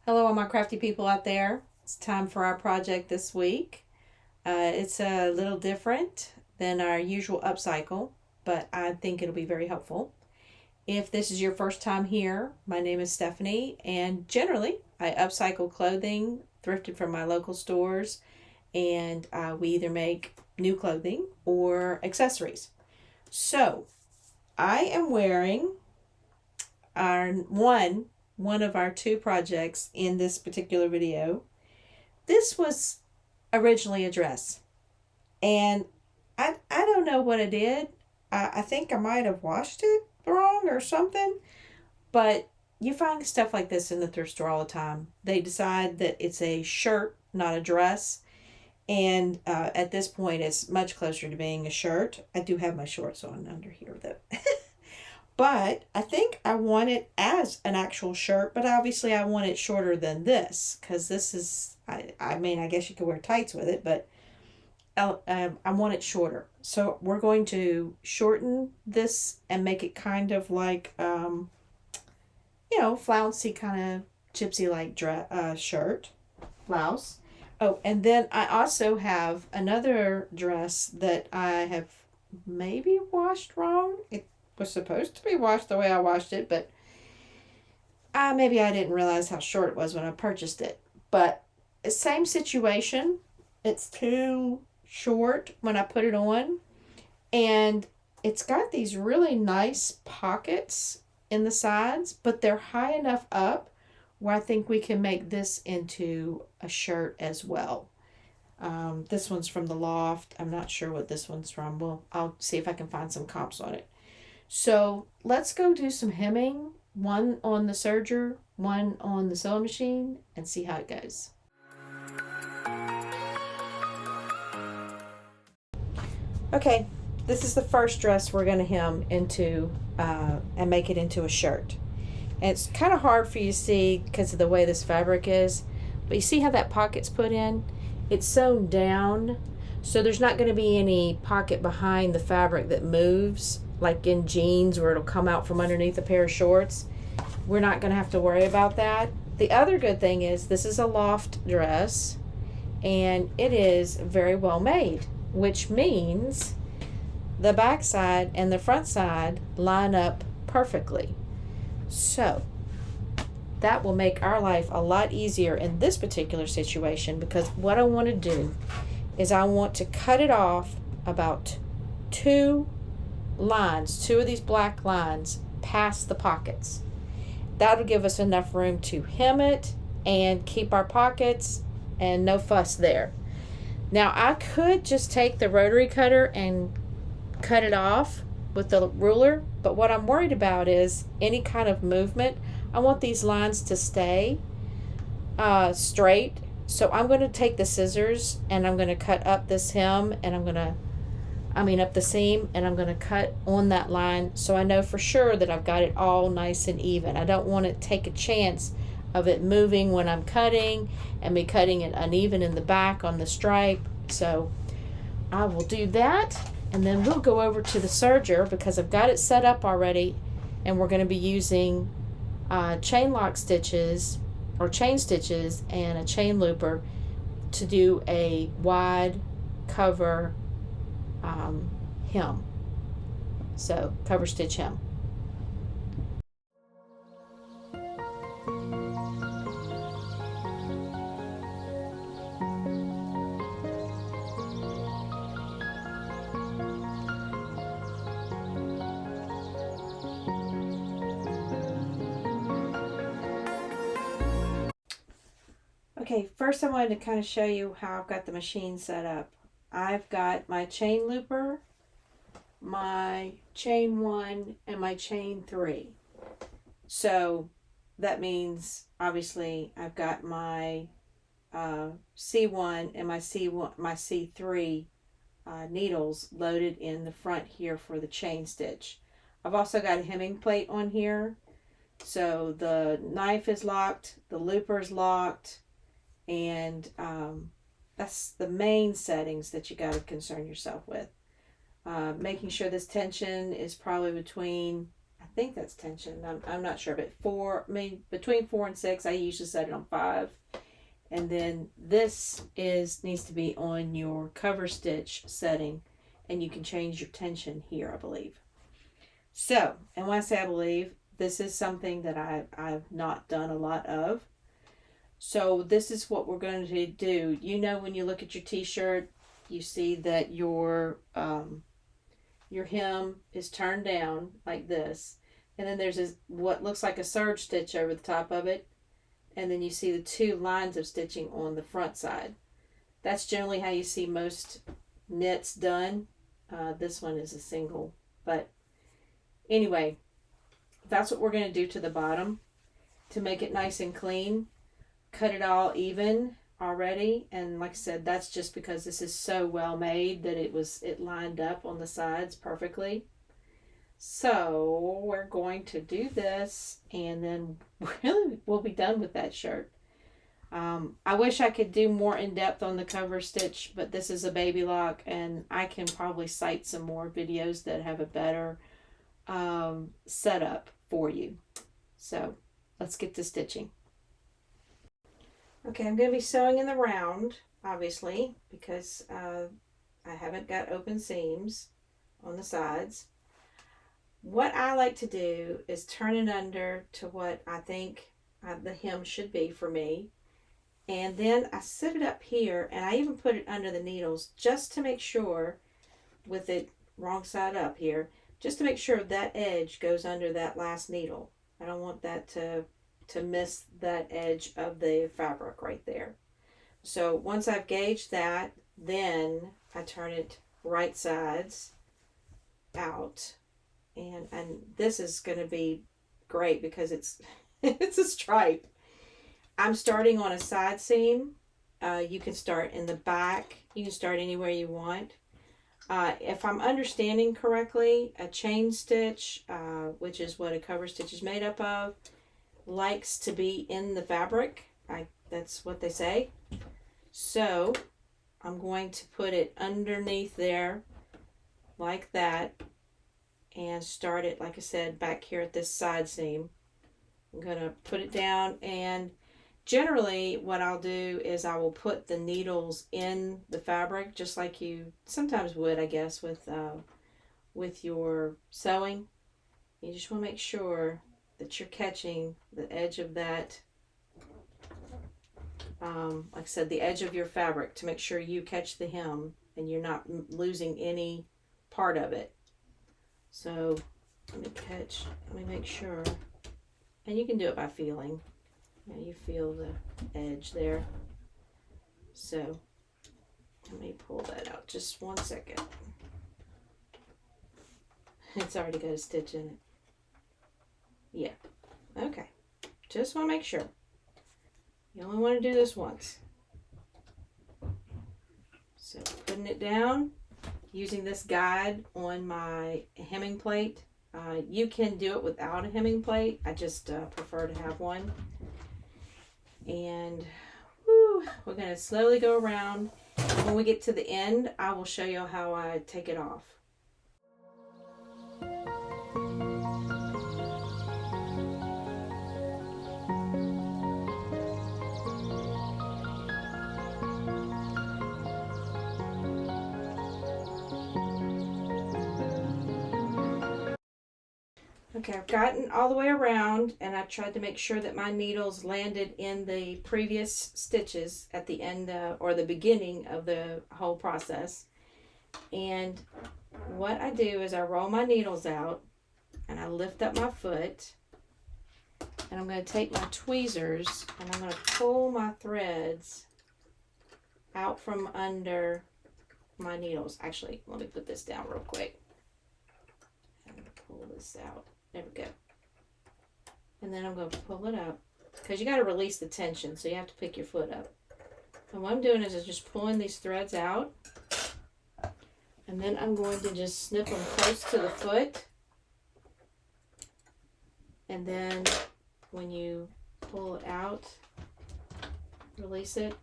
Hello, all my crafty people out there. It's time for our project this week. It's a little different than our usual upcycle, but I think it'll be very helpful. If this is your first time here, my name is Stephanie, and generally I upcycle clothing thrifted from my local stores, and we either make new clothing or accessories. So I am wearing our one of our two projects in this particular video. This was originally a dress, and I don't know what I did. I think I might have washed it wrong or something, but you find stuff like this in the thrift store all the time. They decide that it's a shirt, not a dress, and at this point it's much closer to being a shirt. I do have my shorts on under here though. But I think I want it as an actual shirt, but obviously I want it shorter than this because this is, I mean, I guess you could wear tights with it, but I want it shorter. So we're going to shorten this and make it kind of like, flouncy kind of gypsy like shirt, blouse. Oh, and then I also have another dress that I have maybe washed wrong. It was supposed to be washed the way I washed it, but maybe I didn't realize how short it was when I purchased it. But same situation. It's too short when I put it on, and it's got these really nice pockets in the sides, but they're high enough up where I think we can make this into a shirt as well. This one's from the Loft. I'm not sure what this one's from. Well, I'll see if I can find some comps on it. So let's go do some hemming, one on the serger, one on the sewing machine, and see how it goes. Okay, this is the first dress we're going to hem into and make it into a shirt. And it's kind of hard for you to see because of the way this fabric is, but you see how that pocket's put in? It's sewn down, so there's not going to be any pocket behind the fabric that moves, like in jeans where it'll come out from underneath a pair of shorts. We're not going to have to worry about that. The other good thing is this is a loft dress, and it is very well made, which means the back side and the front side line up perfectly. So that will make our life a lot easier in this particular situation, because what I want to do is I want to cut it off about two of these black lines past the pockets. That'll give us enough room to hem it and keep our pockets and no fuss there. Now I could just take the rotary cutter and cut it off with the ruler, but what I'm worried about is any kind of movement. I want these lines to stay straight. So I'm going to take the scissors and I'm going to cut up this hem, and up the seam, and I'm going to cut on that line so I know for sure that I've got it all nice and even. I don't want to take a chance of it moving when I'm cutting and me cutting it uneven in the back on the stripe. So I will do that, and then we'll go over to the serger because I've got it set up already, and we're going to be using chain lock stitches or chain stitches and a chain looper to do a wide cover hem. So cover stitch hem. Okay, first I wanted to kind of show you how I've got the machine set up. I've got my chain looper, my chain 1, and my chain 3. So that means obviously I've got my C1 and my C3 needles loaded in the front here for the chain stitch. I've also got a hemming plate on here. So the knife is locked, the looper is locked, and that's the main settings that you got to concern yourself with. Making sure this tension is probably between I think that's tension. I'm not sure, but between 4 and 6, I usually set it on 5. And then this needs to be on your cover stitch setting, and you can change your tension here, I believe. So, and when I say I believe, this is something that I've not done a lot of. So this is what we're going to do. You know, when you look at your t-shirt, you see that your hem is turned down like this, and then there's what looks like a serge stitch over the top of it, and then you see the 2 lines of stitching on the front side. That's generally how you see most knits done. This one is a single, but anyway, that's what we're going to do to the bottom to make it nice and clean. Cut it all even already, and like I said, that's just because this is so well made that it lined up on the sides perfectly. So we're going to do this, and then really we'll be done with that shirt. I wish I could do more in depth on the cover stitch, but this is a baby lock, and I can probably cite some more videos that have a better setup for you. So let's get to stitching. Okay, I'm going to be sewing in the round, obviously, because I haven't got open seams on the sides. What I like to do is turn it under to what I think the hem should be for me. And then I sit it up here, and I even put it under the needles just to make sure, with it wrong side up here, just to make sure that edge goes under that last needle. I don't want that to miss that edge of the fabric right there. So once I've gauged that, then I turn it right sides out, and this is going to be great because it's it's a stripe. I'm starting on a side seam. You can start in the back. You can start anywhere you want. If I'm understanding correctly, a chain stitch, which is what a cover stitch is made up of, likes to be in the fabric. That's what they say. So I'm going to put it underneath there like that and start it, like I said, back here at this side seam. I'm going to put it down, and generally what I'll do is I will put the needles in the fabric just like you sometimes would, I guess, with your sewing. You just want to make sure that you're catching the edge of that, like I said, the edge of your fabric, to make sure you catch the hem and you're not losing any part of it. So let me make sure, and you can do it by feeling. You feel the edge there. So let me pull that out just 1 second. It's already got a stitch in it. Yeah, okay. Just want to make sure. You only want to do this once. So putting it down, using this guide on my hemming plate. You can do it without a hemming plate. I just prefer to have one. And we're going to slowly go around. When we get to the end, I will show you how I take it off. Okay, I've gotten all the way around, and I tried to make sure that my needles landed in the previous stitches at the end or the beginning of the whole process. And what I do is I roll my needles out, and I lift up my foot, and I'm going to take my tweezers, and I'm going to pull my threads out from under my needles. Actually, let me put this down real quick. I'm going to pull this out. There we go. And then I'm going to pull it up, because you got to release the tension, so you have to pick your foot up. And what I'm doing is just pulling these threads out, and then I'm going to just snip them close to the foot. And then when you pull it out, release it.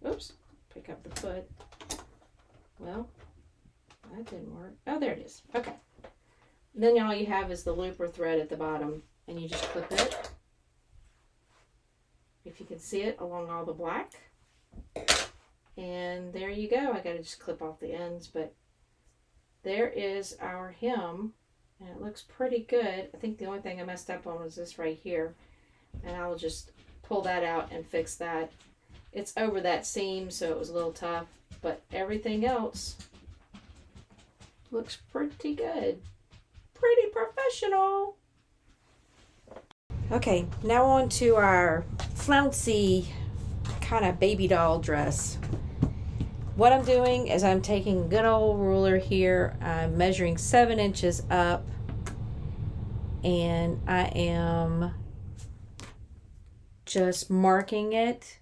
Oops, pick up the foot. Well, that didn't work. Oh, there it is. Okay. Then all you have is the looper thread at the bottom, and you just clip it, if you can see it, along all the black. And there you go. I gotta just clip off the ends, but there is our hem, and it looks pretty good. I think the only thing I messed up on was this right here, and I'll just pull that out and fix that. It's over that seam, so it was a little tough, but everything else looks pretty good. Pretty professional. Okay, now on to our flouncy kind of baby doll dress. What I'm doing is I'm taking a good old ruler here. I'm measuring 7 inches up, and I am just marking it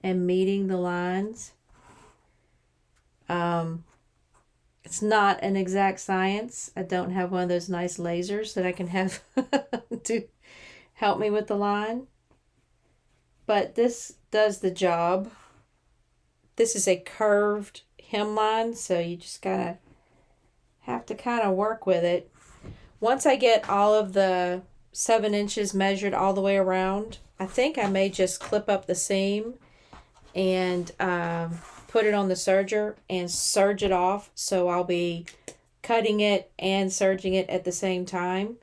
and meeting the lines. It's not an exact science. I don't have one of those nice lasers that I can have to help me with the line. But this does the job. This is a curved hemline, so you just gotta have to kind of work with it. Once I get all of the 7 inches measured all the way around, I think I may just clip up the seam and put it on the serger and serge it off, so I'll be cutting it and serging it at the same time,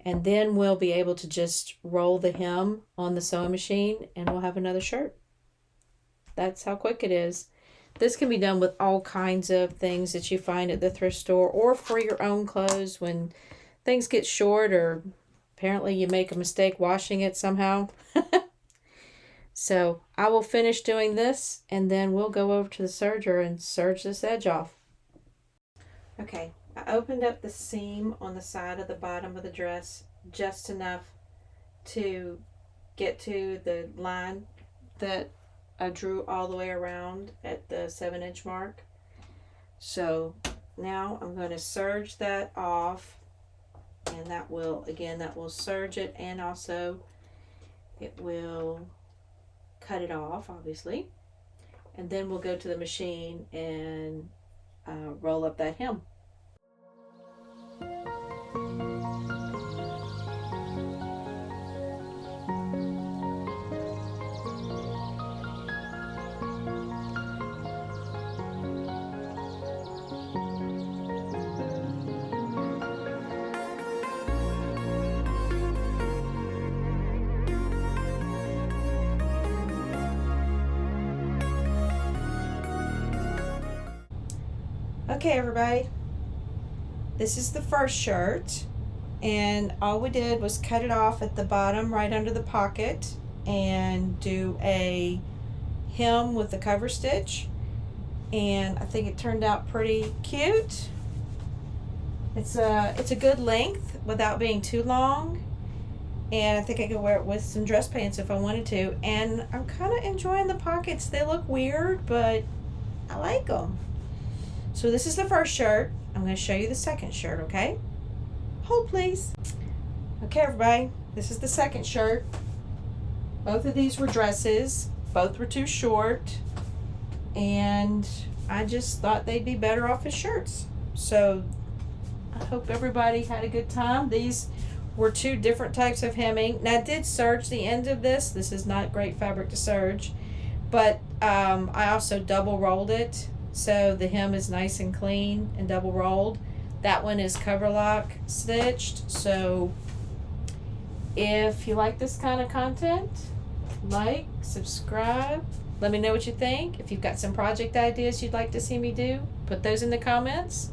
and then we'll be able to just roll the hem on the sewing machine and we'll have another shirt. That's how quick it is. This can be done with all kinds of things that you find at the thrift store, or for your own clothes when things get short, or apparently you make a mistake washing it somehow. So I will finish doing this, and then we'll go over to the serger and serge this edge off. Okay, I opened up the seam on the side of the bottom of the dress just enough to get to the line that I drew all the way around at the 7-inch mark. So now I'm going to serge that off, and that will serge it, and also it will cut it off, obviously. And then we'll go to the machine and roll up that hem. Okay, everybody, this is the first shirt, and all we did was cut it off at the bottom right under the pocket and do a hem with the cover stitch, and I think it turned out pretty cute. It's a good length without being too long, and I think I could wear it with some dress pants if I wanted to, and I'm kind of enjoying the pockets. They look weird, but I like them. So this is the first shirt. I'm going to show you the second shirt, okay? Hold, please. Okay, everybody, this is the second shirt. Both of these were dresses. Both were too short, and I just thought they'd be better off as shirts. So I hope everybody had a good time. These were 2 different types of hemming. Now, I did serge the end of this. This is not great fabric to serge, but I also double rolled it, so the hem is nice and clean and double rolled. That one is cover lock stitched. So if you like this kind of content, like, subscribe, let me know what you think. If you've got some project ideas you'd like to see me do, put those in the comments,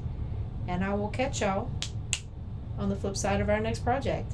and I will catch y'all on the flip side of our next project.